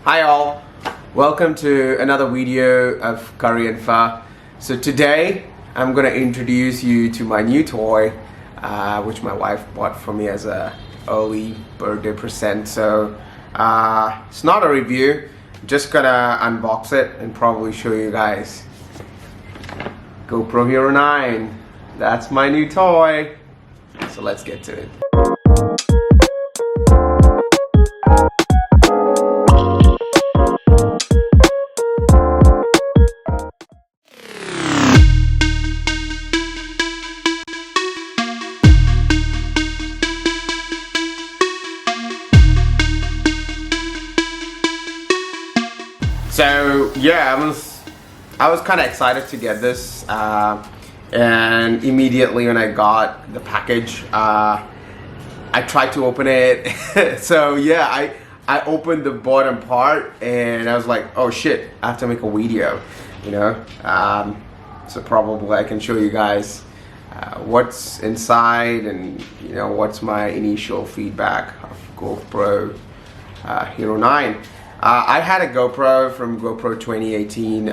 Hi all, welcome to another video of Currynpho. So today I'm gonna introduce you to my new toy, which my wife bought for me as a early birthday present. So it's not a review, just gonna unbox it and probably show you guys. GoPro Hero 9, that's my new toy. So let's get to it. So yeah, I was kind of excited to get this, and immediately when I got the package, I tried to open it. So yeah, I opened the bottom part and I was like, oh shit, I have to make a video, you know. So probably I can show you guys what's inside and you know what's my initial feedback of GoPro Hero 9. I had a GoPro from GoPro 2018.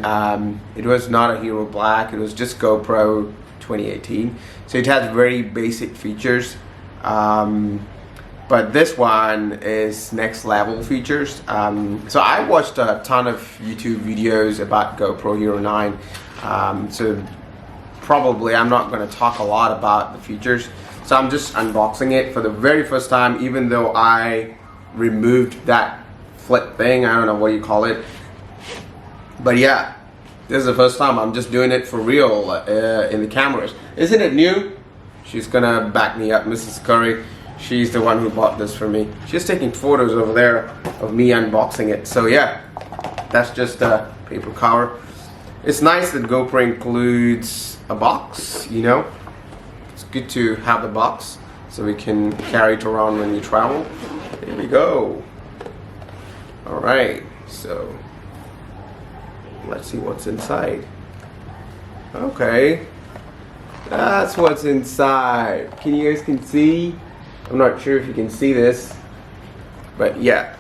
It was not a Hero Black, it was just GoPro 2018. So it has very basic features. But this one is next level features. So I watched a ton of YouTube videos about GoPro Hero 9. So probably I'm not going to talk a lot about the features. So I'm just unboxing it for the very first time, even though I removed that flip thing, I don't know what you call it, but yeah, this is the first time I'm just doing it for real in the cameras. Isn't it new? She's gonna back me up, Mrs. Curry. She's the one who bought this for me. She's taking photos over there of me unboxing it. So yeah, that's just a paper cover. It's nice that GoPro includes a box, you know. It's good to have the box so we can carry it around when we travel. Here we go. Alright, so let's see what's inside. Okay, that's what's inside. Can you guys can see? I'm not sure if you can see this, but yeah.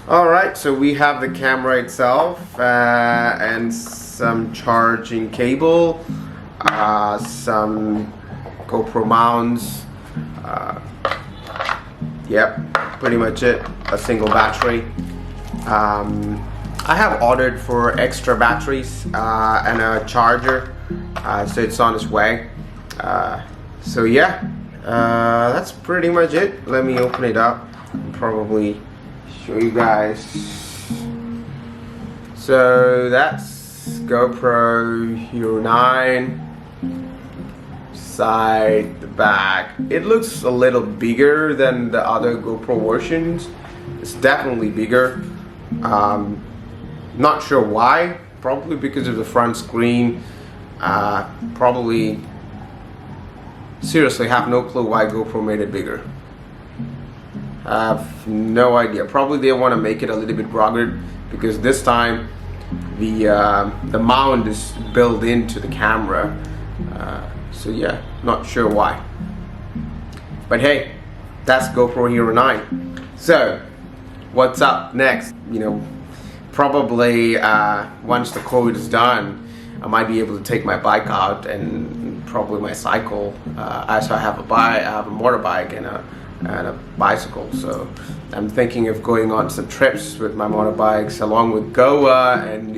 Alright, so we have the camera itself and some charging cable, some GoPro mounts. Yep, pretty much it. A single battery. I have ordered for extra batteries and a charger, so it's on its way. So yeah, that's pretty much it. Let me open it up and probably show you guys. So that's GoPro Hero 9. Side, the back. It looks a little bigger than the other GoPro versions. It's definitely bigger. Not sure why. Probably because of the front screen. Probably. Seriously, have no clue why GoPro made it bigger. I have no idea. Probably they want to make it a little bit rugged because this time the mount is built into the camera. So yeah, not sure why. But hey, that's GoPro Hero 9. So, what's up next? You know, probably once the code is done, I might be able to take my bike out and probably my cycle. As I have a motorbike and a bicycle. So I'm thinking of going on some trips with my motorbikes along with Goa and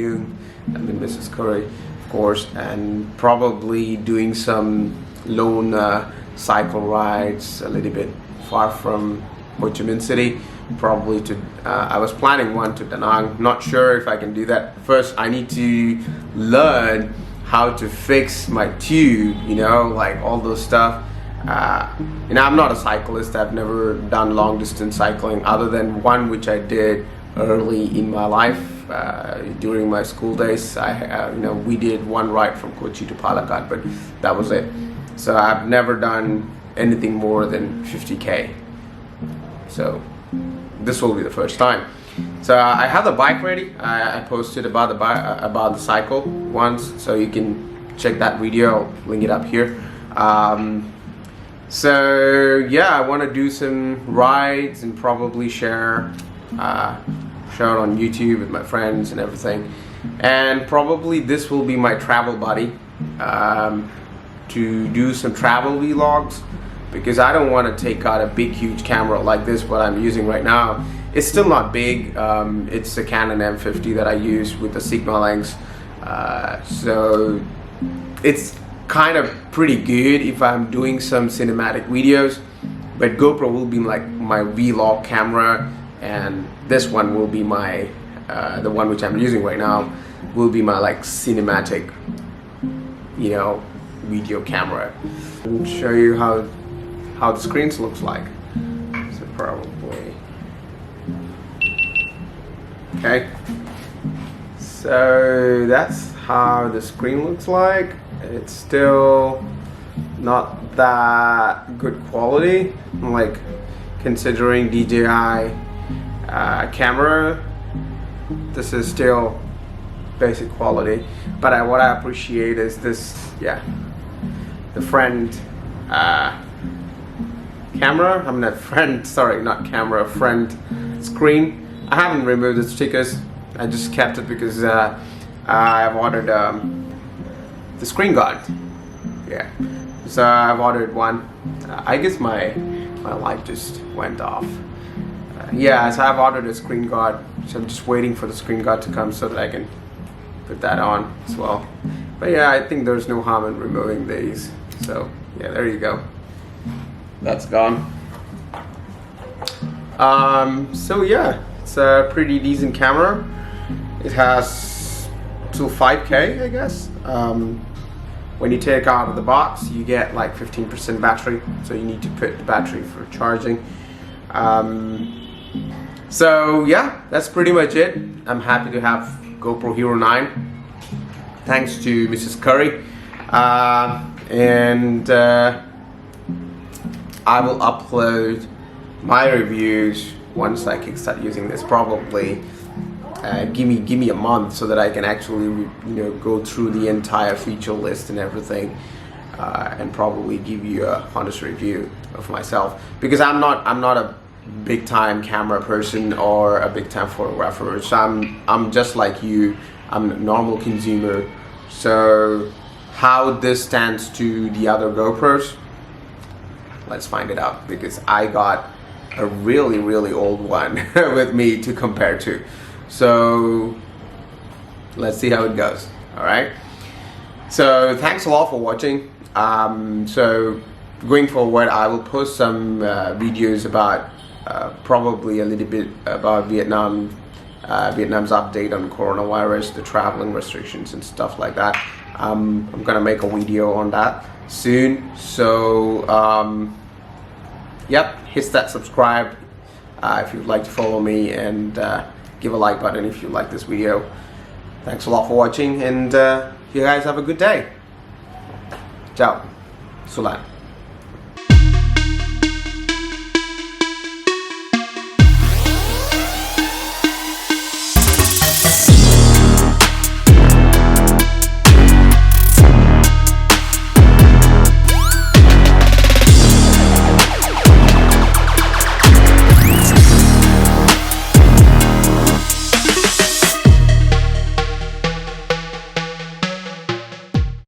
Mrs. Curry. Course, and probably doing some lone cycle rides a little bit far from Ho Chi Minh City, probably to I was planning one to Da Nang. Not sure if I can do that. First I need to learn how to fix my tube, you know, like all those stuff. You know, I'm not a cyclist. I've never done long distance cycling other than one which I did early in my life. During my school days, you know, we did one ride from Kochi to Palakkad, but that was it. So I've never done anything more than 50k. So this will be the first time. So I have the bike ready. I posted about the cycle once, so you can check that video. I'll link it up here. So yeah, I want to do some rides and probably share share it on YouTube with my friends and everything. And probably this will be my travel buddy, to do some travel vlogs, because I don't want to take out a big huge camera like this what I'm using right now. It's still not big. It's a Canon M50 that I use with the Sigma lens, so it's kind of pretty good if I'm doing some cinematic videos. But GoPro will be like my vlog camera, and this one will be my the one which I'm using right now will be my like cinematic, you know, video camera. I'll show you how the screens looks like. So probably okay. So that's how the screen looks like. It's still not that good quality, like considering DJI camera. This is still basic quality, but what I appreciate is this, yeah, the front camera. I'm not friend, sorry, not camera, front screen. I haven't removed the stickers. I just kept it because I've ordered the screen guard. Yeah, so I've ordered one. I guess my light just went off. Yeah, so I've ordered a screen guard, so I'm just waiting for the screen guard to come so that I can put that on as well. But yeah, I think there's no harm in removing these. So yeah, there you go. That's gone. So yeah, it's a pretty decent camera. It has till 5K, I guess. When you take out of the box, you get like 15% battery, so you need to put the battery for charging. So yeah, that's pretty much it. I'm happy to have GoPro Hero 9. Thanks to Mrs. Curry. And I will upload my reviews once I kickstart using this. Probably give me a month so that I can actually, you know, go through the entire feature list and everything, and probably give you a honest review of myself, because I'm not a big time camera person or a big time photographer. So I'm just like you. I'm a normal consumer. So how this stands to the other GoPros, let's find it out, because I got a really old one with me to compare to. So let's see how it goes. All right, so thanks a lot for watching. So going forward, I will post some videos about probably a little bit about Vietnam's update on coronavirus, the traveling restrictions and stuff like that. I'm gonna make a video on that soon. So yep, hit that subscribe if you'd like to follow me, and give a like button if you like this video. Thanks a lot for watching, and you guys have a good day. Ciao. Sulan.